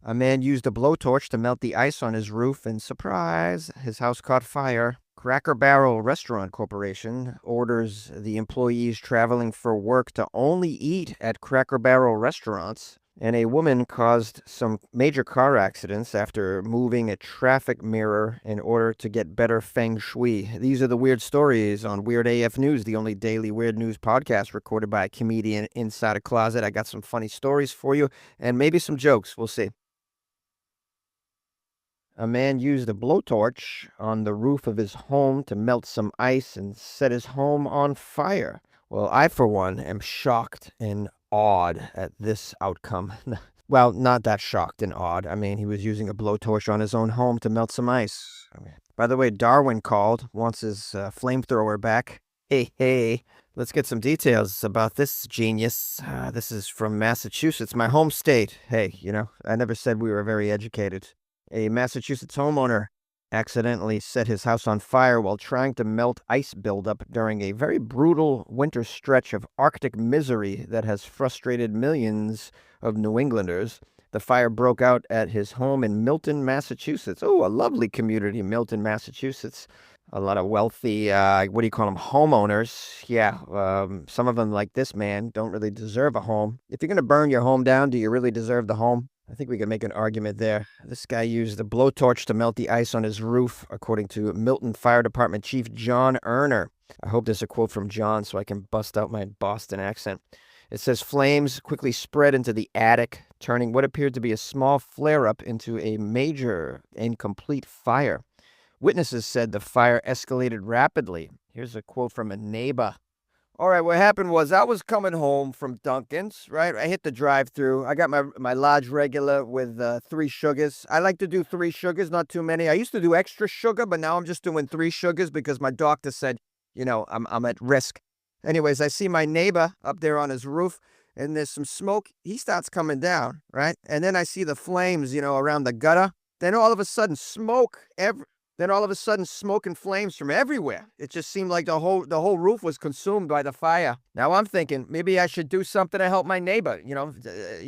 A man used a blowtorch to melt the ice on his roof, and surprise, his house caught fire. Cracker Barrel Restaurant Corporation orders the employees traveling for work to only eat at Cracker Barrel restaurants. And a woman caused some major car accidents after moving a traffic mirror in order to get better feng shui. These are the weird stories on Weird AF News, the only daily weird news podcast recorded by a comedian inside a closet. I got some funny stories for you and maybe some jokes. We'll see. A man used a blowtorch on the roof of his home to melt some ice and set his home on fire. Well, I, for one, am shocked and awed at this outcome. Well, not that shocked and awed. I mean, he was using a blowtorch on his own home to melt some ice. By the way, Darwin called, wants his flamethrower back. Hey, hey. Let's get some details about this genius. This is from Massachusetts, my home state. Hey, I never said we were very educated. A Massachusetts homeowner accidentally set his house on fire while trying to melt ice buildup during a very brutal winter stretch of Arctic misery that has frustrated millions of New Englanders. The fire broke out at his home in Milton, Massachusetts. Oh, a lovely community, Milton, Massachusetts. A lot of wealthy, what do you call them, homeowners. Yeah, some of them, like this man, don't really deserve a home. If you're going to burn your home down, do you really deserve the home? I think we can make an argument there. This guy used a blowtorch to melt the ice on his roof, according to Milton Fire Department Chief John Erner. I hope there's a quote from John so I can bust out my Boston accent. It says flames quickly spread into the attic, turning what appeared to be a small flare-up into a major and complete fire. Witnesses said the fire escalated rapidly. Here's a quote from a neighbor. All right, what happened was I was coming home from Dunkin's, right? I hit the drive-thru. I got my large regular with 3 sugars. I like to do 3 sugars, not too many. I used to do extra sugar, but now I'm just doing 3 sugars because my doctor said, I'm at risk. Anyways, I see my neighbor up there on his roof, and there's some smoke. He starts coming down, right? And then I see the flames, around the gutter. Then all of a sudden, smoke and flames from everywhere. It just seemed like the whole roof was consumed by the fire. Now I'm thinking maybe I should do something to help my neighbor,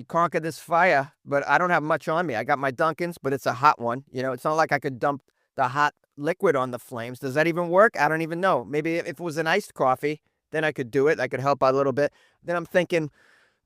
conquer this fire, but I don't have much on me. I got my Dunkin's, but it's a hot one. It's not like I could dump the hot liquid on the flames. Does that even work? I don't even know. Maybe if it was an iced coffee, then I could do it. I could help out a little bit. Then I'm thinking,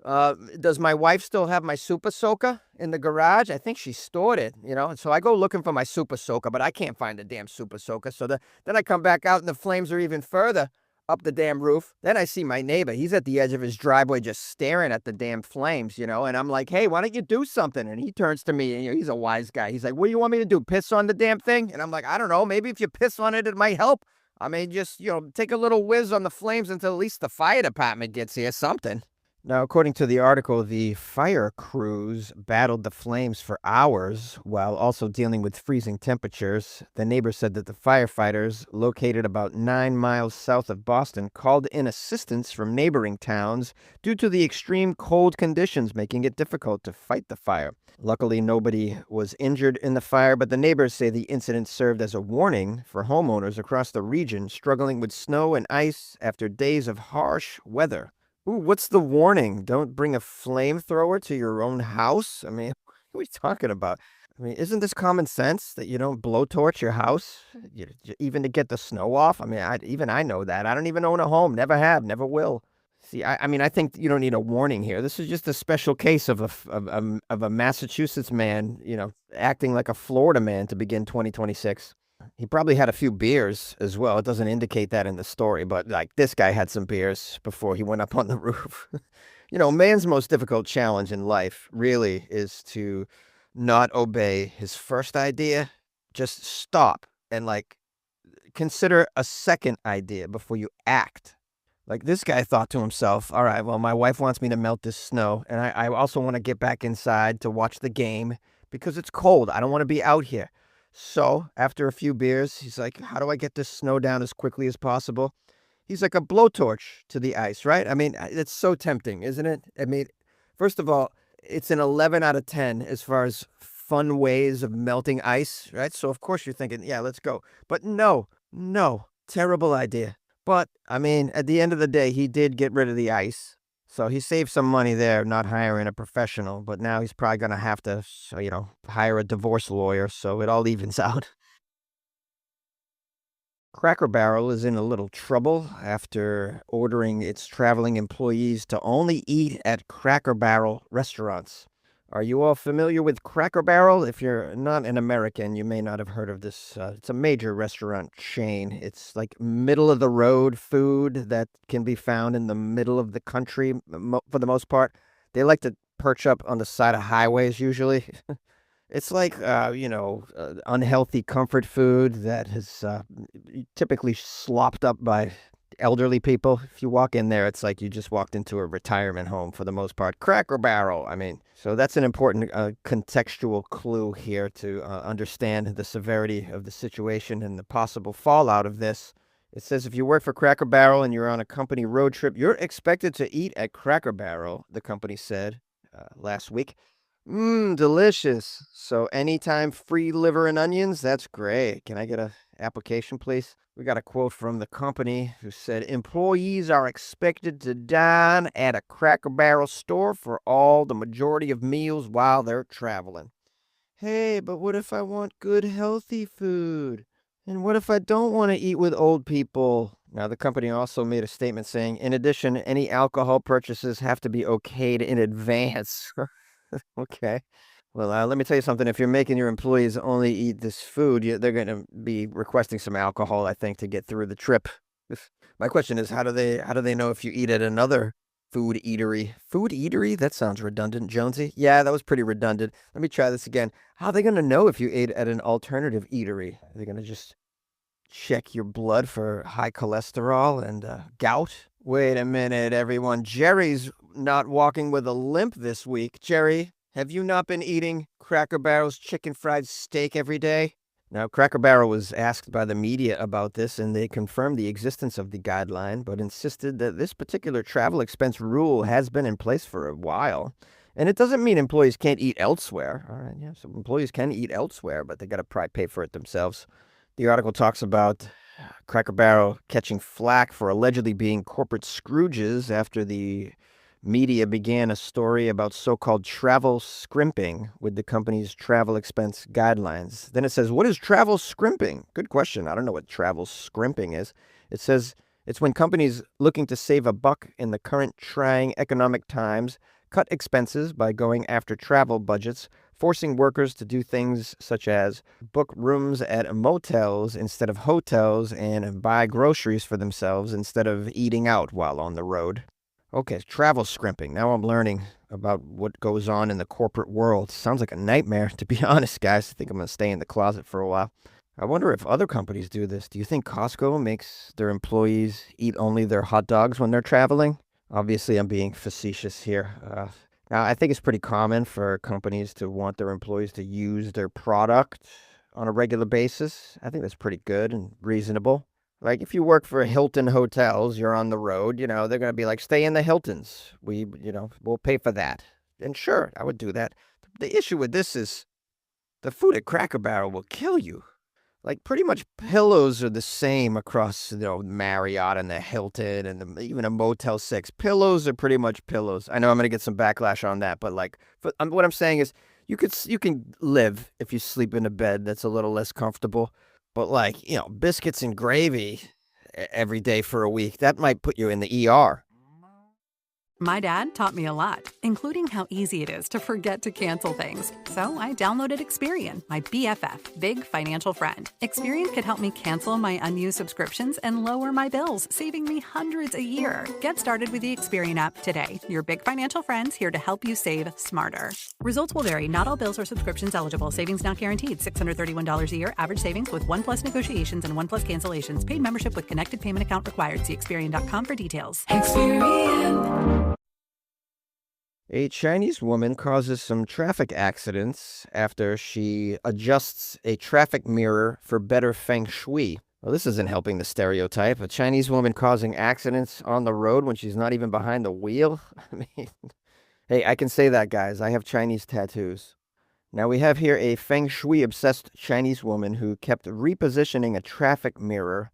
does my wife still have my super soaker in the garage? I think she stored it, So I go looking for my super soaker, but I can't find the damn super soaker. So then I come back out and the flames are even further up the damn roof. Then I see my neighbor. He's at the edge of his driveway just staring at the damn flames, and I'm like, hey, why don't you do something? And he turns to me, and he's a wise guy. He's like, what do you want me to do? Piss on the damn thing? And I'm like, I don't know. Maybe if you piss on it, it might help. I mean, just, take a little whiz on the flames until at least the fire department gets here, something. Now, according to the article, the fire crews battled the flames for hours while also dealing with freezing temperatures. The neighbor said that the firefighters, located about 9 miles south of Boston, called in assistance from neighboring towns due to the extreme cold conditions, making it difficult to fight the fire. Luckily, nobody was injured in the fire, but the neighbors say the incident served as a warning for homeowners across the region struggling with snow and ice after days of harsh weather. Ooh, what's the warning? Don't bring a flamethrower to your own house? I mean, what are you talking about? I mean, isn't this common sense that you don't blowtorch your house, even to get the snow off? I mean, I know that. I don't even own a home. Never have, never will. See, I mean, I think you don't need a warning here. This is just a special case of a Massachusetts man, acting like a Florida man to begin 2026. He probably had a few beers as well. It doesn't indicate that in the story, but like this guy had some beers before he went up on the roof. Man's most difficult challenge in life really is to not obey his first idea. Just stop and consider a second idea before you act. Like this guy thought to himself, all right, well, my wife wants me to melt this snow, and I also want to get back inside to watch the game because it's cold. I don't want to be out here. So after a few beers, he's like, how do I get this snow down as quickly as possible? He's like a blowtorch to the ice, right? I mean, it's so tempting, isn't it? I mean, first of all, it's an 11 out of 10 as far as fun ways of melting ice, right? So of course you're thinking, yeah, let's go. But no, terrible idea. But I mean, at the end of the day, he did get rid of the ice. So he saved some money there not hiring a professional, but now he's probably gonna have to, hire a divorce lawyer, so it all evens out. Cracker Barrel is in a little trouble after ordering its traveling employees to only eat at Cracker Barrel restaurants. Are you all familiar with Cracker Barrel? If you're not an American, you may not have heard of this. It's a major restaurant chain. It's like middle of the road food that can be found in the middle of the country for the most part. They like to perch up on the side of highways usually. It's like, unhealthy comfort food that is typically slopped up by elderly people. If you walk in there, it's like you just walked into a retirement home for the most part. Cracker Barrel, I mean. So that's an important contextual clue here to understand the severity of the situation and the possible fallout of this. It says if you work for Cracker Barrel and you're on a company road trip, you're expected to eat at Cracker Barrel, the company said last week. Mmm, delicious. So anytime free liver and onions, that's great. Can I get a application, please? We got a quote from the company who said employees are expected to dine at a Cracker Barrel store for all the majority of meals while they're traveling. Hey, but what if I want good, healthy food? And what if I don't want to eat with old people? Now, the company also made a statement saying, in addition, any alcohol purchases have to be okayed in advance. Okay. Well, let me tell you something. If you're making your employees only eat this food, they're going to be requesting some alcohol, I think, to get through the trip. My question is, how do they know if you eat at another food eatery? Food eatery? That sounds redundant, Jonesy. Yeah, that was pretty redundant. Let me try this again. How are they going to know if you ate at an alternative eatery? Are they going to just check your blood for high cholesterol and gout? Wait a minute, everyone. Jerry's not walking with a limp this week. Jerry, have you not been eating Cracker Barrel's chicken fried steak every day? Now, Cracker Barrel was asked by the media about this, and they confirmed the existence of the guideline, but insisted that this particular travel expense rule has been in place for a while. And it doesn't mean employees can't eat elsewhere. All right, yeah, so employees can eat elsewhere, but they got to probably pay for it themselves. The article talks about Cracker Barrel catching flack for allegedly being corporate Scrooges after the media began a story about so-called travel scrimping with the company's travel expense guidelines. Then it says, what is travel scrimping? Good question. I don't know what travel scrimping is. It says it's when companies looking to save a buck in the current trying economic times cut expenses by going after travel budgets, forcing workers to do things such as book rooms at motels instead of hotels and buy groceries for themselves instead of eating out while on the road. Okay, travel scrimping. Now I'm learning about what goes on in the corporate world. Sounds like a nightmare, to be honest, guys. I think I'm going to stay in the closet for a while. I wonder if other companies do this. Do you think Costco makes their employees eat only their hot dogs when they're traveling? Obviously, I'm being facetious here. Now, I think it's pretty common for companies to want their employees to use their product on a regular basis. I think that's pretty good and reasonable. Like if you work for Hilton Hotels, you're on the road, they're going to be like, stay in the Hiltons. We'll pay for that. And sure, I would do that. The issue with this is the food at Cracker Barrel will kill you. Like pretty much pillows are the same across, Marriott and the Hilton and even a Motel 6. Pillows are pretty much pillows. I know I'm going to get some backlash on that, but what I'm saying is you can live if you sleep in a bed that's a little less comfortable. But biscuits and gravy every day for a week, that might put you in the ER. My dad taught me a lot, including how easy it is to forget to cancel things. So I downloaded Experian, my BFF, big financial friend. Experian could help me cancel my unused subscriptions and lower my bills, saving me hundreds a year. Get started with the Experian app today. Your big financial friends here to help you save smarter. Results will vary. Not all bills or subscriptions eligible. Savings not guaranteed. $631 a year. Average savings with 1+ negotiations and 1+ cancellations. Paid membership with connected payment account required. See Experian.com for details. Experian. A Chinese woman causes some traffic accidents after she adjusts a traffic mirror for better feng shui. Well, this isn't helping the stereotype. A Chinese woman causing accidents on the road when she's not even behind the wheel? I mean, hey, I can say that, guys. I have Chinese tattoos. Now we have here a feng shui-obsessed Chinese woman who kept repositioning a traffic mirror,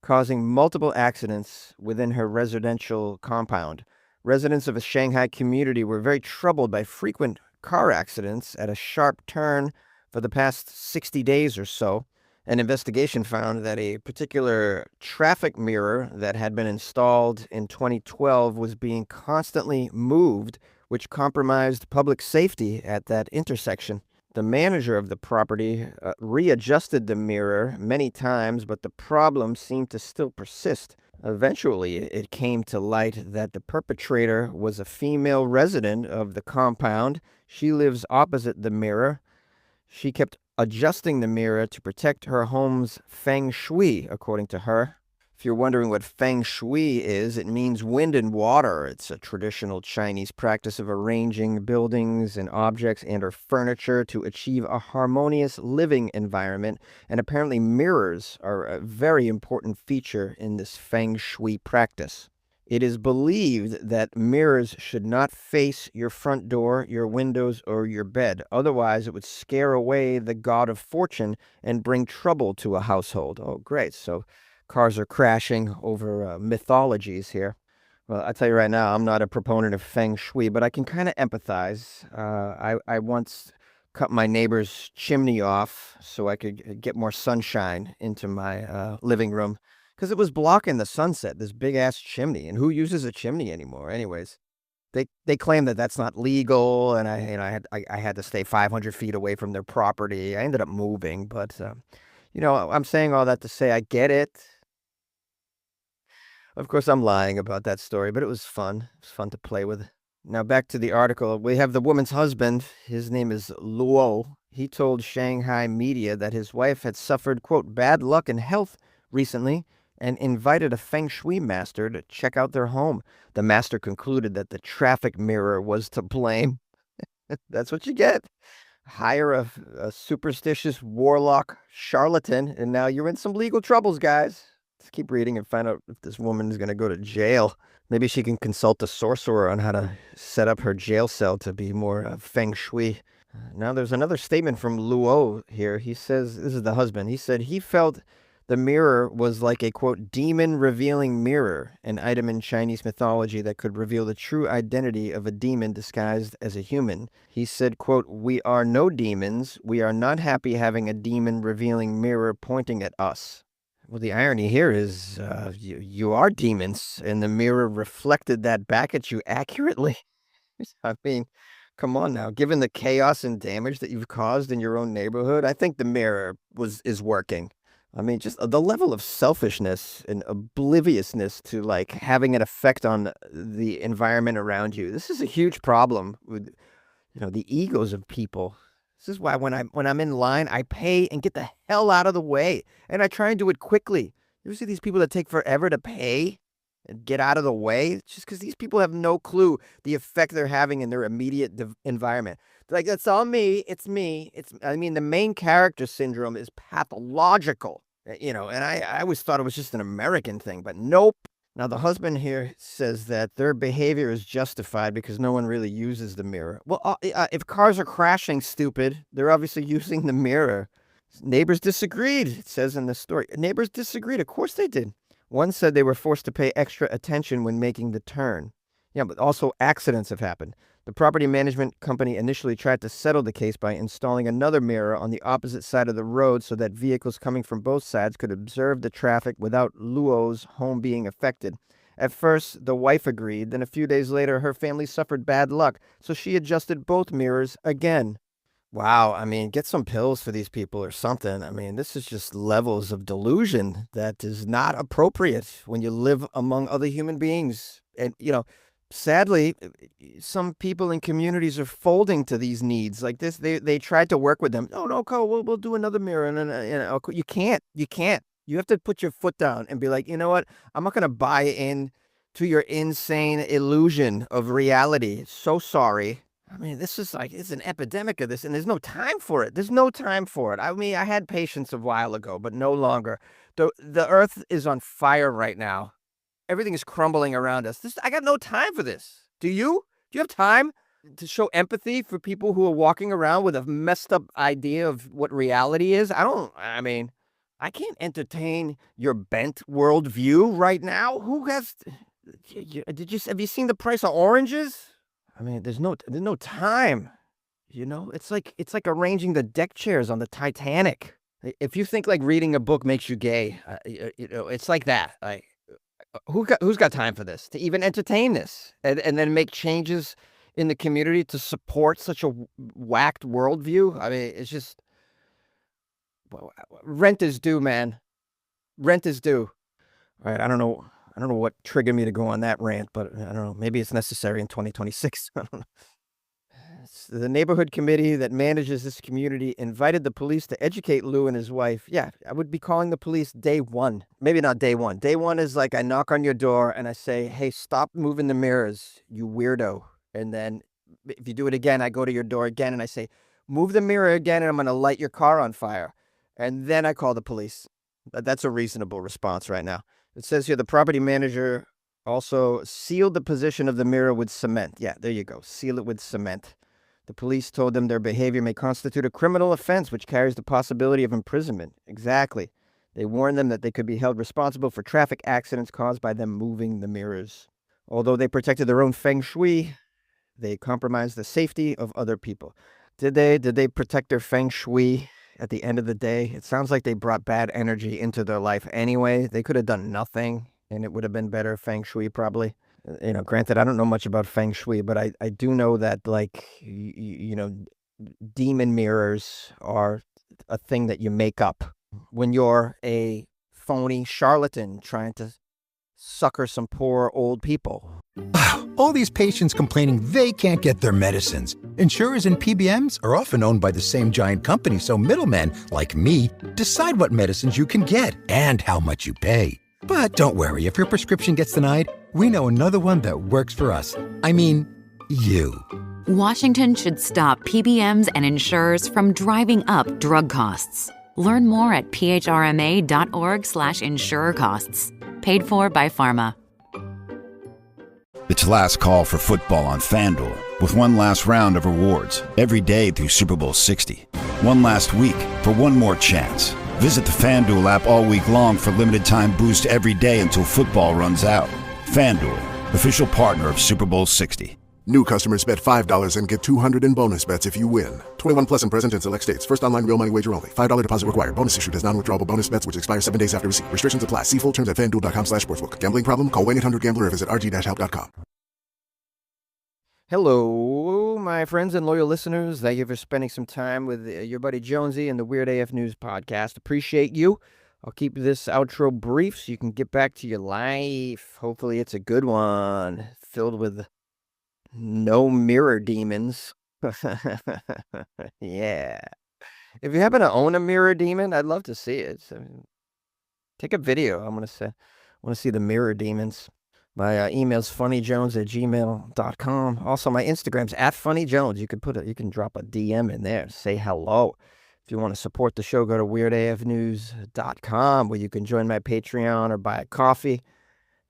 causing multiple accidents within her residential compound. Residents of a Shanghai community were very troubled by frequent car accidents at a sharp turn for the past 60 days or so. An investigation found that a particular traffic mirror that had been installed in 2012 was being constantly moved, which compromised public safety at that intersection. The manager of the property readjusted the mirror many times, but the problem seemed to still persist. Eventually, it came to light that the perpetrator was a female resident of the compound. She lives opposite the mirror. She kept adjusting the mirror to protect her home's feng shui, according to her. If you're wondering what feng shui is, it means wind and water. It's a traditional Chinese practice of arranging buildings and objects and or furniture to achieve a harmonious living environment. And apparently mirrors are a very important feature in this feng shui practice. It is believed that mirrors should not face your front door, your windows, or your bed. Otherwise, it would scare away the god of fortune and bring trouble to a household. Oh, great. So cars are crashing over mythologies here. Well, I tell you right now, I'm not a proponent of feng shui, but I can kind of empathize. I once cut my neighbor's chimney off so I could get more sunshine into my living room because it was blocking the sunset, this big ass chimney. And who uses a chimney anymore? Anyways, they claim that that's not legal, and I had to stay 500 feet away from their property. I ended up moving, but I'm saying all that to say I get it. Of course, I'm lying about that story, but it was fun. It was fun to play with. Now, back to the article. We have the woman's husband. His name is Luo. He told Shanghai media that his wife had suffered, quote, bad luck and health recently and invited a feng shui master to check out their home. The master concluded that the traffic mirror was to blame. That's what you get. Hire a superstitious warlock charlatan, and now you're in some legal troubles, guys. Let's keep reading and find out if this woman is going to go to jail. Maybe she can consult a sorcerer on how to set up her jail cell to be more feng shui. Now, there's another statement from Luo here. He says, this is the husband. He said he felt the mirror was like a, quote, demon-revealing mirror, an item in Chinese mythology that could reveal the true identity of a demon disguised as a human. He said, quote, we are no demons. We are not happy having a demon-revealing mirror pointing at us. Well, the irony here is you are demons, and the mirror reflected that back at you accurately. I mean, come on now. Given the chaos and damage that you've caused in your own neighborhood, I think the mirror is working. I mean, just the level of selfishness and obliviousness to like having an effect on the environment around you. This is a huge problem with, the egos of people. This is why when I'm in line, I pay and get the hell out of the way, and I try and do it quickly. You ever see these people that take forever to pay and get out of the way? It's just because these people have no clue the effect they're having in their immediate environment. They're like, that's all me. It's me. The main character syndrome is pathological, and I always thought it was just an American thing, but nope. Now, the husband here says that their behavior is justified because no one really uses the mirror. Well, if cars are crashing, stupid, they're obviously using the mirror. Neighbors disagreed, it says in the story. Neighbors disagreed. Of course they did. One said they were forced to pay extra attention when making the turn. Yeah, but also accidents have happened. The property management company initially tried to settle the case by installing another mirror on the opposite side of the road so that vehicles coming from both sides could observe the traffic without Luo's home being affected. At first, the wife agreed. Then a few days later, her family suffered bad luck, so she adjusted both mirrors again. Wow, get some pills for these people or something. This is just levels of delusion that is not appropriate when you live among other human beings. And, sadly, some people in communities are folding to these needs like this. They tried to work with them. Oh, no, Cole, we'll do another mirror. And you can't. You have to put your foot down and be like, you know what? I'm not going to buy in to your insane illusion of reality. So sorry. This is it's an epidemic of this, and there's no time for it. There's no time for it. I had patience a while ago, but no longer. The earth is on fire right now. Everything is crumbling around us. I got no time for this. Do you? Do you have time to show empathy for people who are walking around with a messed up idea of what reality is? I can't entertain your bent worldview right now. Have you seen the price of oranges? I mean, there's no time. It's like arranging the deck chairs on the Titanic. If you think like reading a book makes you gay, it's like that. Like, who's got time for this? To even entertain this, and then make changes in the community to support such a whacked worldview? I mean, it's just rent is due, man. Rent is due. All right, I don't know. I don't know what triggered me to go on that rant, but I don't know. Maybe it's necessary in 2026. I don't know. The neighborhood committee that manages this community invited the police to educate Lou and his wife. Yeah, I would be calling the police day one. Maybe not day one. Day one is like I knock on your door and I say, hey, stop moving the mirrors, you weirdo. And then if you do it again, I go to your door again and I say, move the mirror again and I'm going to light your car on fire. And then I call the police. That's a reasonable response right now. It says here the property manager also sealed the position of the mirror with cement. Yeah, there you go. Seal it with cement. The police told them their behavior may constitute a criminal offense, which carries the possibility of imprisonment. Exactly. They warned them that they could be held responsible for traffic accidents caused by them moving the mirrors. Although they protected their own feng shui, they compromised the safety of other people. Did they protect their feng shui at the end of the day? It sounds like they brought bad energy into their life anyway. They could have done nothing, and it would have been better feng shui probably. Granted, I don't know much about feng shui, but I do know that, like, demon mirrors are a thing that you make up when you're a phony charlatan trying to sucker some poor old people. All these patients complaining they can't get their medicines. Insurers and PBMs are often owned by the same giant company, so middlemen, like me, decide what medicines you can get and how much you pay. But don't worry, if your prescription gets denied, we know another one that works for us. I mean, you. Washington should stop PBMs and insurers from driving up drug costs. Learn more at phrma.org/insurer costs. Paid for by Pharma. It's last call for football on FanDuel, with one last round of rewards every day through Super Bowl 60. One last week for one more chance. Visit the FanDuel app all week long for limited time boost every day until football runs out. FanDuel, official partner of Super Bowl 60. New customers bet $5 and get $200 in bonus bets if you win. 21 plus and present in select states. First online real money wager only. $5 deposit required. Bonus issued as non-withdrawable bonus bets which expire 7 days after receipt. Restrictions apply. See full terms at FanDuel.com/sportsbook. Gambling problem? Call 1-800-GAMBLER or visit rg-help.com. Hello, my friends and loyal listeners. Thank you for spending some time with your buddy Jonesy and the Weird AF News podcast. Appreciate you. I'll keep this outro brief so you can get back to your life. Hopefully it's a good one, filled with no mirror demons. Yeah. If you happen to own a mirror demon, I'd love to see it. Take a video. I want to see the mirror demons. My email's funnyjones@gmail.com. Also, my Instagram's @funnyjones. You can drop a DM in there. Say hello. If you want to support the show, go to weirdafnews.com, where you can join my Patreon or buy a coffee.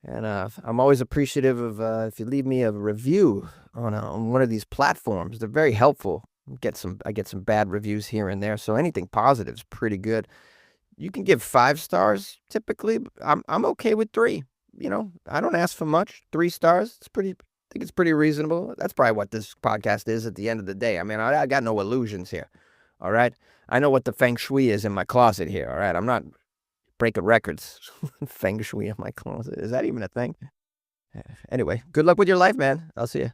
And I'm always appreciative of if you leave me a review on one of these platforms. They're very helpful. I get some bad reviews here and there, so anything positive is pretty good. You can give 5 stars typically. I'm okay with 3. I don't ask for much. 3 stars. I think it's pretty reasonable. That's probably what this podcast is at the end of the day. I mean, I got no illusions here. All right. I know what the feng shui is in my closet here. All right. I'm not breaking records. Feng shui in my closet. Is that even a thing? Anyway, good luck with your life, man. I'll see you.